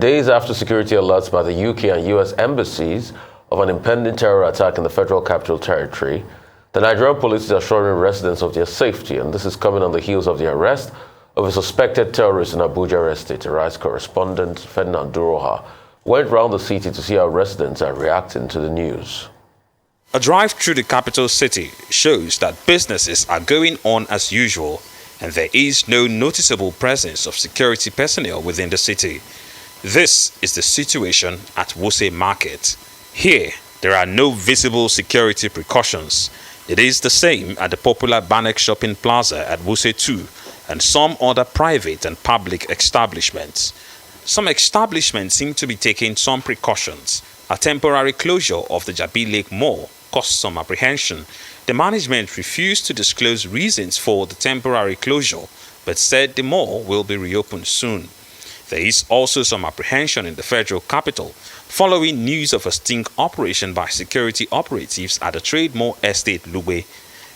Days after security alerts by the UK and US embassies of an impending terror attack in the Federal Capital Territory, the Nigerian police is assuring residents of their safety, and this is coming on the heels of the arrest of a suspected terrorist in Abuja Estate. Arise correspondent Ferdinand Duroha went round the city to see how residents are reacting to the news. A drive through the capital city shows that businesses are going on as usual, and there is no noticeable presence of security personnel within the city. This is the situation at Wuse Market. Here, there are no visible security precautions. It is the same at the popular Banek Shopping Plaza at Wuse 2 and some other private and public establishments. Some establishments seem to be taking some precautions. A temporary closure of the Jabi Lake Mall caused some apprehension. The management refused to disclose reasons for the temporary closure, but said the mall will be reopened soon. There is also some apprehension in the federal capital following news of a sting operation by security operatives at the Trade Mall Estate Lube.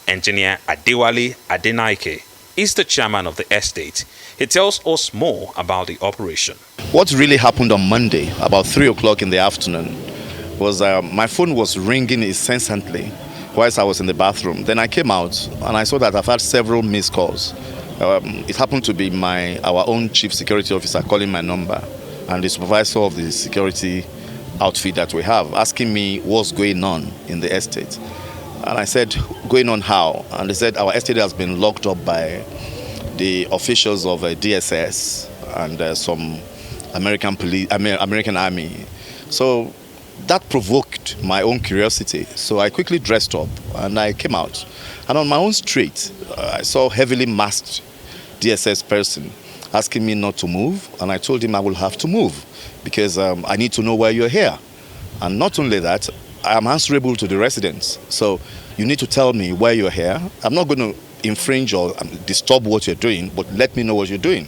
Engineer Adewale Adenaike is the chairman of the estate. He tells us more about the operation. What really happened on Monday, about 3 o'clock in the afternoon, was my phone was ringing incessantly whilst I was in the bathroom. Then I came out and I saw that I've had several missed calls. It happened to be our own chief security officer calling my number and the supervisor of the security outfit that we have, asking me what's going on in the estate. And I said, going on how? And they said our estate has been locked up by the officials of DSS and some American army. So that provoked my own curiosity. So I quickly dressed up and I came out. And on my own street, I saw a heavily masked DSS person asking me not to move. And I told him I will have to move because I need to know why you're here. And not only that, I am answerable to the residents. So you need to tell me why you're here. I'm not going to infringe or disturb what you're doing, but let me know what you're doing.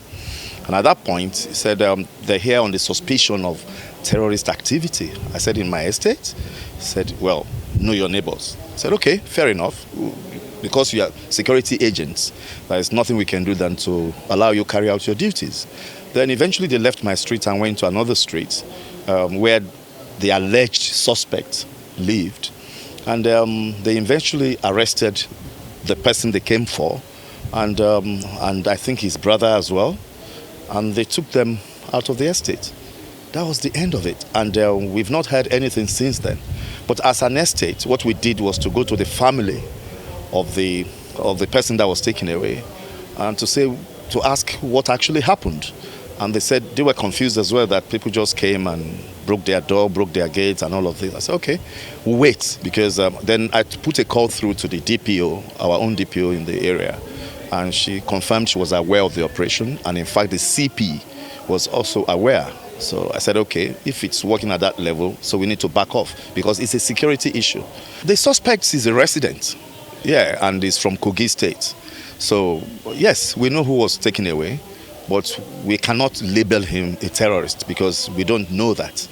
And at that point, he said they're here on the suspicion of terrorist activity. I said, in my estate? He said, well, know your neighbors. I said, okay, fair enough. Because you are security agents, there is nothing we can do than to allow you carry out your duties. Then eventually they left my street and went to another street where the alleged suspect lived. And they eventually arrested the person they came for and I think his brother as well. And they took them out of the estate. That was the end of it. And we've not heard anything since then. But as an estate, what we did was to go to the family of the person that was taken away and to ask what actually happened. And they said they were confused as well, that people just came and broke their door, broke their gates and all of this. I said, okay, we'll wait, because then I put a call through to the DPO, our own DPO in the area, and she confirmed she was aware of the operation, and in fact the CP was also aware. So I said, okay, if it's working at that level, so we need to back off, because it's a security issue. The suspect is a resident, and is from Kogi State. So yes, we know who was taken away, but we cannot label him a terrorist because we don't know that.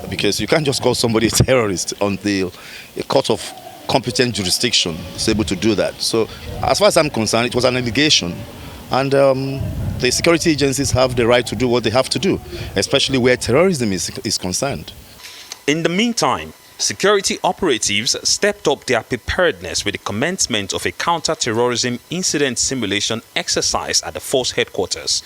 Because you can't just call somebody a terrorist until a court of competent jurisdiction is able to do that. So as far as I'm concerned, it was an allegation. And the security agencies have the right to do what they have to do, especially where terrorism is concerned. In the meantime, security operatives stepped up their preparedness with the commencement of a counter-terrorism incident simulation exercise at the force headquarters.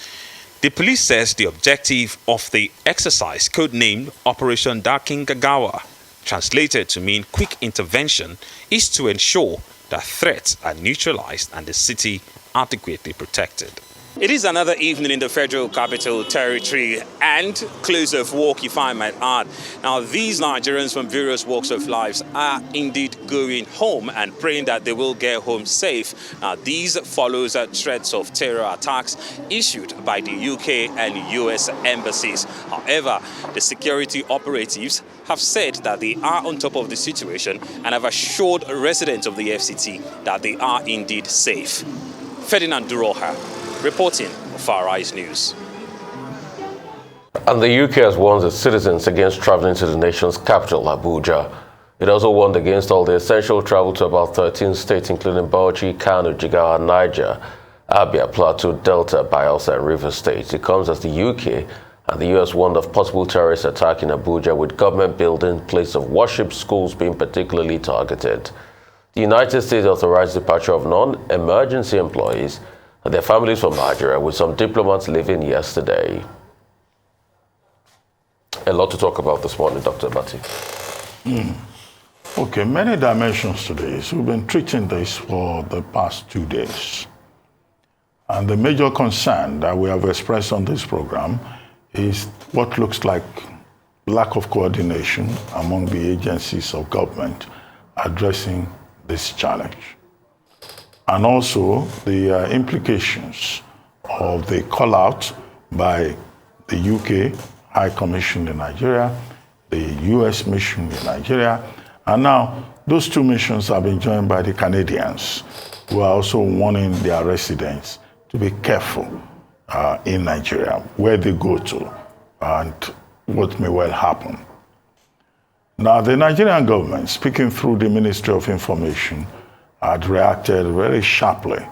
The police says the objective of the exercise, codenamed Operation Darking Gagawa, translated to mean quick intervention, is to ensure that threats are neutralized and the city adequately protected. It is another evening in the Federal Capital Territory and close of work, if I might add. Now, these Nigerians from various walks of life are indeed going home and praying that they will get home safe. Now, these follows threats of terror attacks issued by the UK and US embassies. However, the security operatives have said that they are on top of the situation and have assured residents of the FCT that they are indeed safe. Ferdinand Duroha, reporting for Far Eyes News. And the UK has warned its citizens against traveling to the nation's capital, Abuja. It also warned against all the essential travel to about 13 states, including Bauchi, Kano, Jigawa, Niger, Abia, Plateau, Delta, Bayelsa, and Rivers State. It comes as the UK And the U.S. warned of possible terrorist attack in Abuja, with government building, place of worship, schools being particularly targeted. The United States authorized the departure of non-emergency employees and their families from Nigeria, with some diplomats leaving yesterday. A lot to talk about this morning, Dr. Bati. Okay, many dimensions to this. We've been treating this for the past 2 days. And the major concern that we have expressed on this program is what looks like lack of coordination among the agencies of government addressing this challenge. And also the implications of the call out by the UK High Commission in Nigeria, the US mission in Nigeria, and now those two missions have been joined by the Canadians, who are also warning their residents to be careful in Nigeria, where they go to, and what may well happen. Now, the Nigerian government, speaking through the Ministry of Information, had reacted very sharply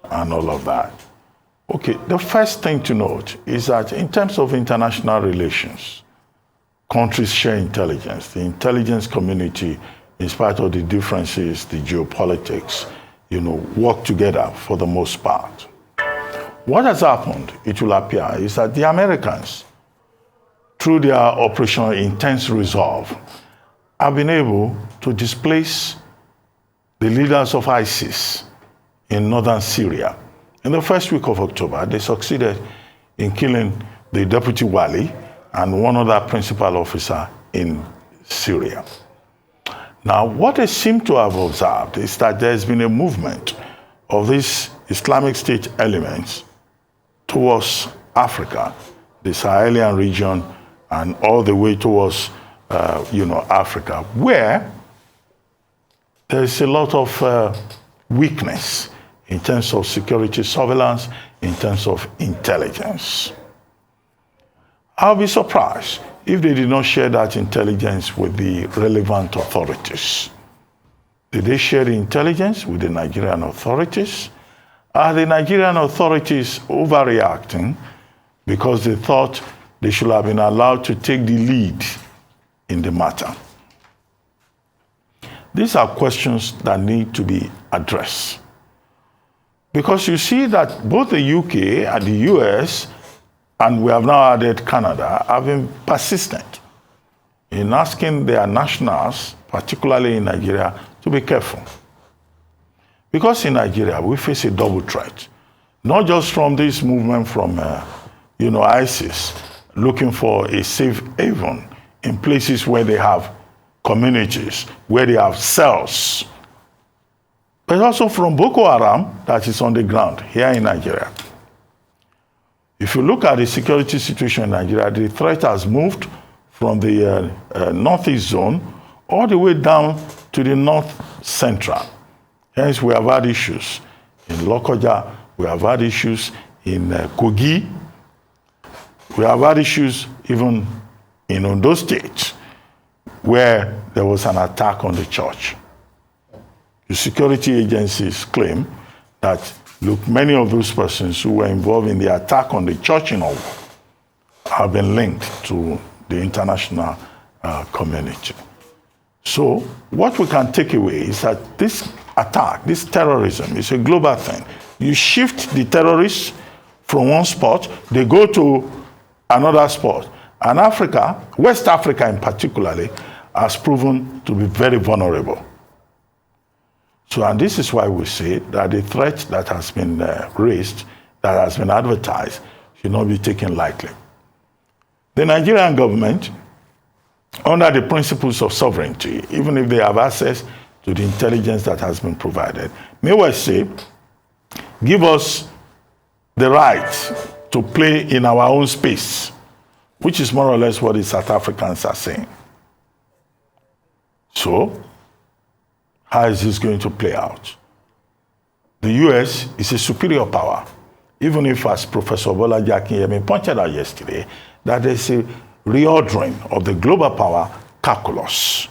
and all of that. Okay, the first thing to note is that in terms of international relations, countries share intelligence. The intelligence community, in spite of the differences, the geopolitics, work together for the most part. What has happened, it will appear, is that the Americans, through their Operation Intense Resolve, have been able to displace the leaders of ISIS in northern Syria. In the first week of October, they succeeded in killing the deputy wali and one other principal officer in Syria. Now, what they seem to have observed is that there's been a movement of these Islamic State elements towards Africa, the Sahelian region, and all the way towards, Africa, where there's a lot of weakness in terms of security surveillance, in terms of intelligence. I'll be surprised if they did not share that intelligence with the relevant authorities. Did they share the intelligence with the Nigerian authorities? Are the Nigerian authorities overreacting because they thought they should have been allowed to take the lead in the matter? These are questions that need to be addressed. Because you see that both the UK and the US, and we have now added Canada, have been persistent in asking their nationals, particularly in Nigeria, to be careful. Because in Nigeria, we face a double threat, not just from this movement from, ISIS, looking for a safe haven in places where they have communities, where they have cells, but also from Boko Haram that is on the ground here in Nigeria. If you look at the security situation in Nigeria, the threat has moved from the northeast zone all the way down to the north central. Hence, we have had issues in Lokoja, we have had issues in Kogi, we have had issues even in Ondo State, where there was an attack on the church. The security agencies claim that, look, many of those persons who were involved in the attack on the church in Owo have been linked to the international community. So what we can take away is that this attack, this terrorism, is a global thing. You shift the terrorists from one spot, they go to another spot. And Africa, West Africa in particular, has proven to be very vulnerable. So, and this is why we say that the threat that has been raised, that has been advertised, should not be taken lightly. The Nigerian government, under the principles of sovereignty, even if they have access to the intelligence that has been provided, may well say, give us the right to play in our own space, which is more or less what the South Africans are saying. So, how is this going to play out? The US is a superior power, even if, as Professor Bolaji Akinyemi pointed out yesterday, that there's a reordering of the global power calculus.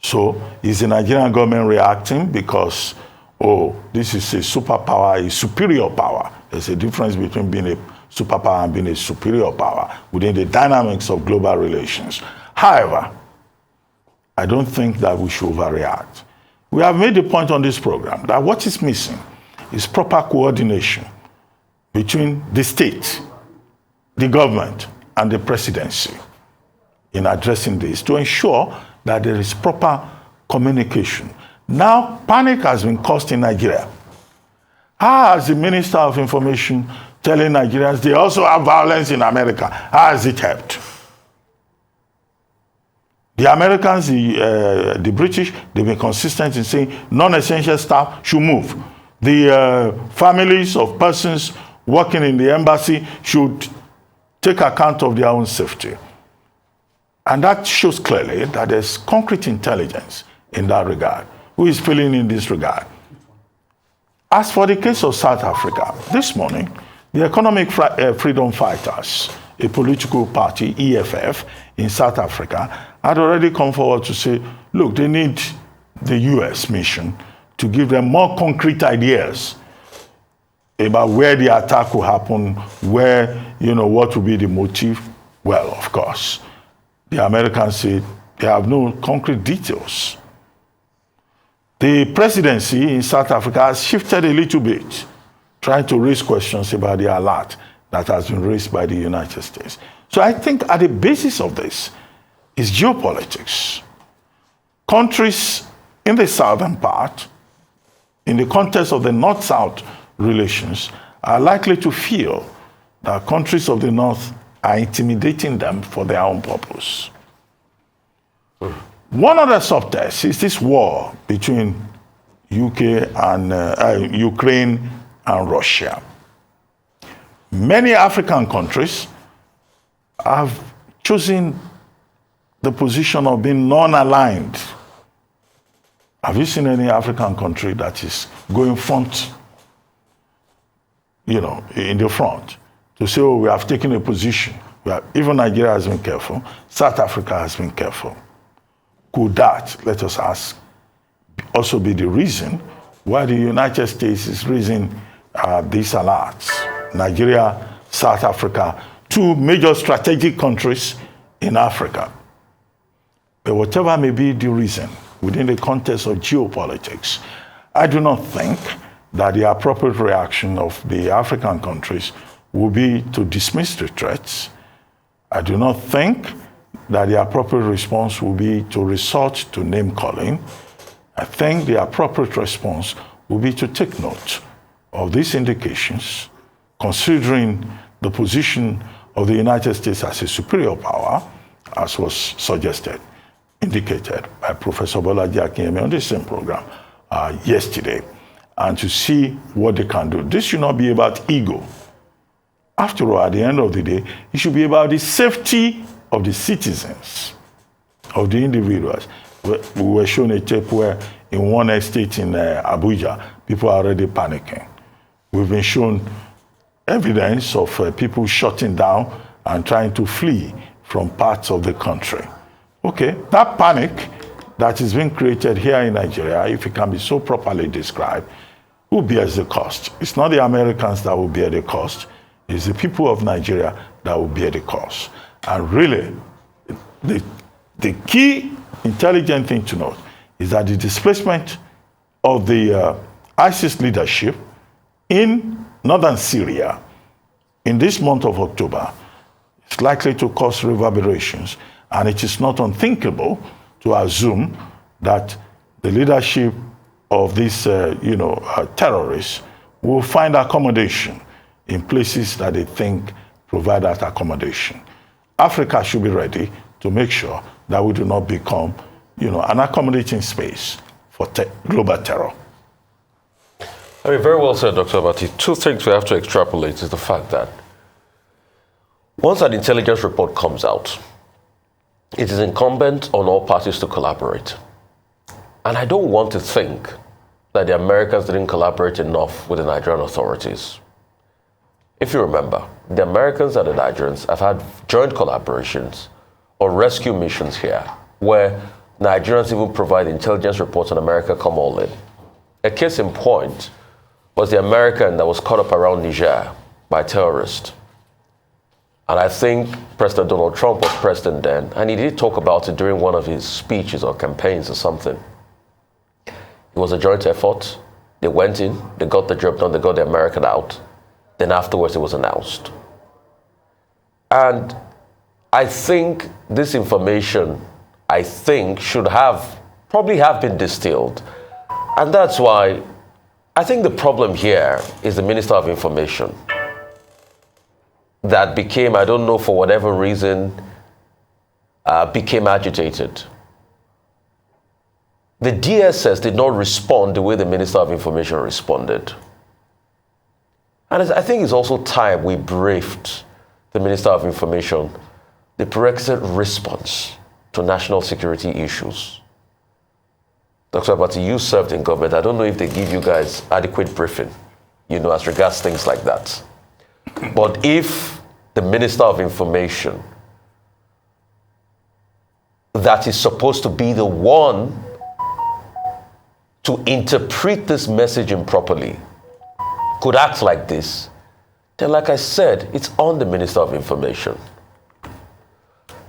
So, is the Nigerian government reacting because oh, this is a superpower, a superior power. There's a difference between being a superpower and being a superior power within the dynamics of global relations. However, I don't think that we should overreact. We have made the point on this program that what is missing is proper coordination between the state, the government, and the presidency in addressing this to ensure that there is proper communication. Now, panic has been caused in Nigeria. How has the Minister of Information telling Nigerians they also have violence in America? How has it helped? The Americans, the British, they've been consistent in saying non-essential staff should move. The families of persons working in the embassy should take account of their own safety. And that shows clearly that there's concrete intelligence in that regard. Who is failing in this regard? As for the case of South Africa, this morning, the Economic Freedom Fighters, a political party, EFF, in South Africa, had already come forward to say, look, they need the US mission to give them more concrete ideas about where the attack will happen, where, what will be the motive. Well, of course, the Americans say they have no concrete details. The presidency in South Africa has shifted a little bit, trying to raise questions about the alert that has been raised by the United States. So I think at the basis of this is geopolitics. Countries in the southern part, in the context of the North-South relations, are likely to feel that countries of the North are intimidating them for their own purpose. One other subtext is this war between UK and Ukraine and Russia. Many African countries have chosen the position of being non-aligned. Have you seen any African country that is going front, in the front, to say, oh, we have taken a position? Even Nigeria has been careful. South Africa has been careful. Could that, let us ask, also be the reason why the United States is raising these alerts? Nigeria, South Africa, two major strategic countries in Africa. But whatever may be the reason, within the context of geopolitics, I do not think that the appropriate reaction of the African countries will be to dismiss the threats. I do not think that the appropriate response will be to resort to name-calling. I think the appropriate response will be to take note of these indications, considering the position of the United States as a superior power, as was suggested, indicated by Professor Bolaji Akinyemi on the same program yesterday, and to see what they can do. This should not be about ego. After all, at the end of the day, it should be about the safety of the citizens, of the individuals. We were shown a tape where in one estate in Abuja, people are already panicking. We've been shown evidence of people shutting down and trying to flee from parts of the country. Okay, that panic that is being created here in Nigeria, if it can be so properly described, who bears the cost? It's not the Americans that will bear the cost. It's the people of Nigeria that will bear the cost. And really, the key intelligent thing to note is that the displacement of the ISIS leadership in northern Syria in this month of October is likely to cause reverberations, and it is not unthinkable to assume that the leadership of these terrorists will find accommodation in places that they think provide that accommodation. Africa should be ready to make sure that we do not become, an accommodating space for global terror. I mean, very well said, Dr. Abati. Two things we have to extrapolate is the fact that once an intelligence report comes out, it is incumbent on all parties to collaborate. And I don't want to think that the Americans didn't collaborate enough with the Nigerian authorities. If you remember, the Americans and the Nigerians have had joint collaborations or rescue missions here, where Nigerians even provide intelligence reports and America come all in. A case in point was the American that was caught up around Niger by terrorists. And I think President Donald Trump was president then, and he did talk about it during one of his speeches or campaigns or something. It was a joint effort. They went in, they got the job done, they got the American out. Then afterwards it was announced. And I think this information, should probably have been distilled. And that's why I think the problem here is the Minister of Information that became, I don't know for whatever reason, became agitated. The DSS did not respond the way the Minister of Information responded. And I think it's also time we briefed the Minister of Information the prerequisite response to national security issues. Dr. Abati, you served in government. I don't know if they give you guys adequate briefing, as regards things like that. But if the Minister of Information that is supposed to be the one to interpret this messaging properly could act like this, then like I said, it's on the Minister of Information.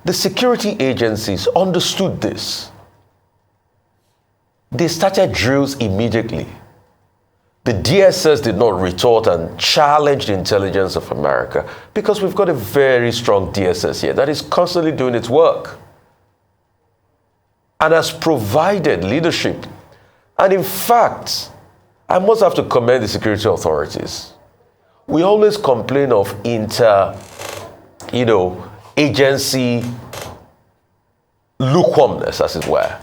The security agencies understood this. They started drills immediately. The DSS did not retort and challenge the intelligence of America because we've got a very strong DSS here that is constantly doing its work and has provided leadership. And in fact, I must have to commend the security authorities. We always complain of agency lukewarmness, as it were.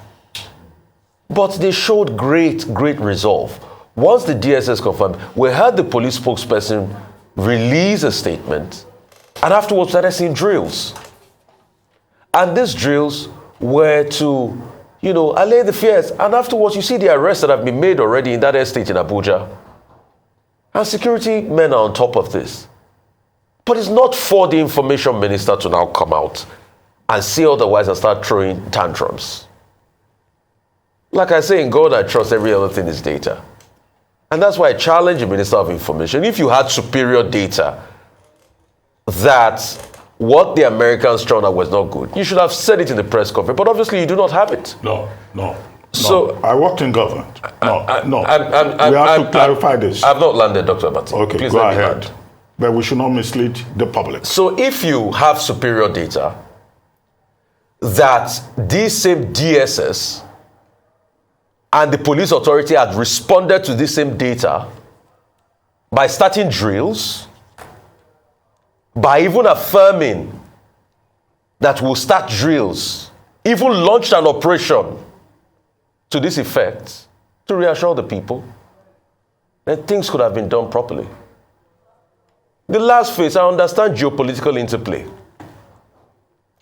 But they showed great resolve. Once the DSS confirmed, we heard the police spokesperson release a statement, and afterwards started seeing drills. And these drills were to, allay the fears. And afterwards, you see the arrests that have been made already in that estate in Abuja. And security men are on top of this. But it's not for the information minister to now come out and say otherwise and start throwing tantrums. Like I say, in God I trust, every other thing is data. And that's why I challenge the Minister of Information. If you had superior data that what the Americans thrown out was not good, you should have said it in the press conference. But obviously you do not have it. No. So I worked in government. No. We have to clarify this. I've not landed, Dr. Abati. Okay, please go let me ahead. land. But we should not mislead the public. So if you have superior data that this same DSS and the police authority had responded to this same data by starting drills, by even affirming that we'll start drills, even launched an operation to this effect to reassure the people, then things could have been done properly. The last phase, I understand geopolitical interplay.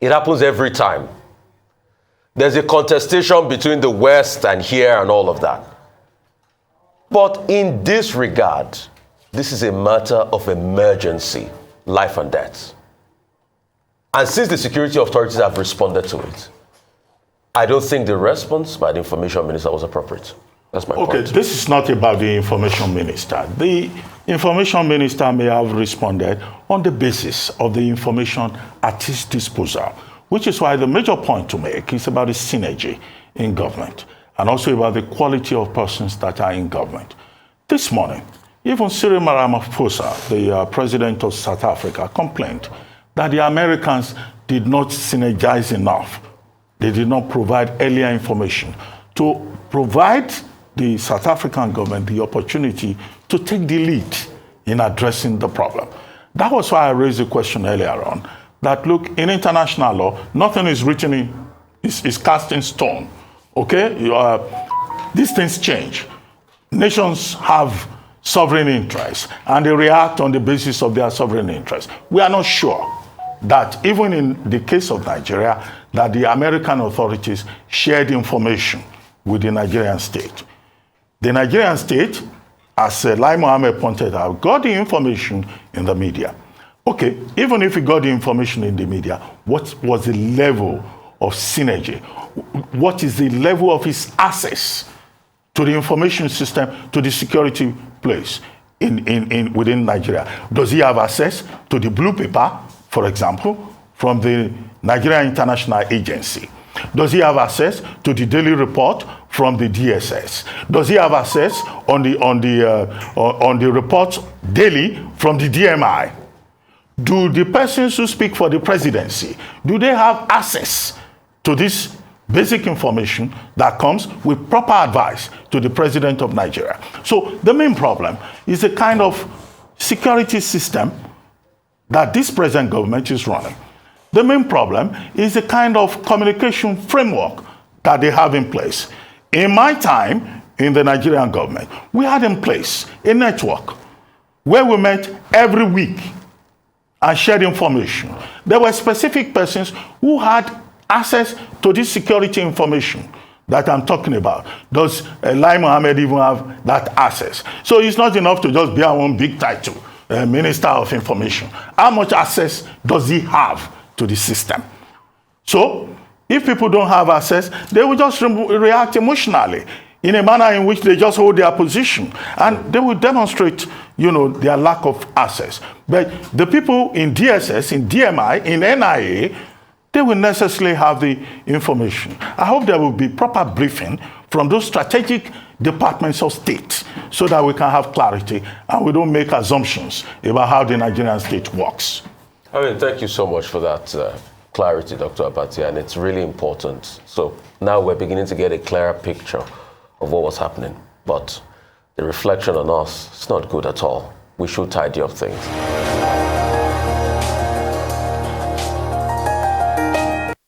It happens every time. There's a contestation between the West and here and all of that. But in this regard, this is a matter of emergency, life and death. And since the security authorities have responded to it, I don't think the response by the information minister was appropriate. That's my point. Okay, this is not about the information minister. The information minister may have responded on the basis of the information at his disposal, which is why the major point to make is about the synergy in government and also about the quality of persons that are in government. This morning, even Cyril Ramaphosa, the president of South Africa, complained that the Americans did not synergize enough. They did not provide earlier information to provide the South African government the opportunity to take the lead in addressing the problem. That was why I raised the question earlier on that, look, in international law, nothing is written is cast in stone, okay? These things change. Nations have sovereign interests, and they react on the basis of their sovereign interests. We are not sure that even in the case of Nigeria, that the American authorities shared information with the Nigerian state. The Nigerian state, as Lai Mohammed pointed out, got the information in the media. Okay, even if he got the information in the media, what was the level of synergy? What is the level of his access to the information system, to the security place within Nigeria? Does he have access to the blue paper, for example, from the Nigerian International Agency? Does he have access to the daily report from the DSS? Does he have access on the reports daily from the DMI? Do the persons who speak for the presidency, do they have access to this basic information that comes with proper advice to the president of Nigeria? So the main problem is the kind of security system that this present government is running. The main problem is the kind of communication framework that they have in place. In my time in the Nigerian government, we had in place a network where we met every week and shared information. There were specific persons who had access to this security information that I'm talking about. Does Lai Mohammed even have that access? So it's not enough to just bear one big title, Minister of Information. How much access does he have to the system? So if people don't have access, they will just react emotionally in a manner in which they just hold their position, and they will demonstrate, their lack of access. But the people in DSS, in DMI, in NIA, they will necessarily have the information. I hope there will be proper briefing from those strategic departments of state so that we can have clarity and we don't make assumptions about how the Nigerian state works. Thank you so much for that clarity, Dr. Abati, and it's really important. So now we're beginning to get a clearer picture of what was happening, but the reflection on us is not good at all. We should tidy up things.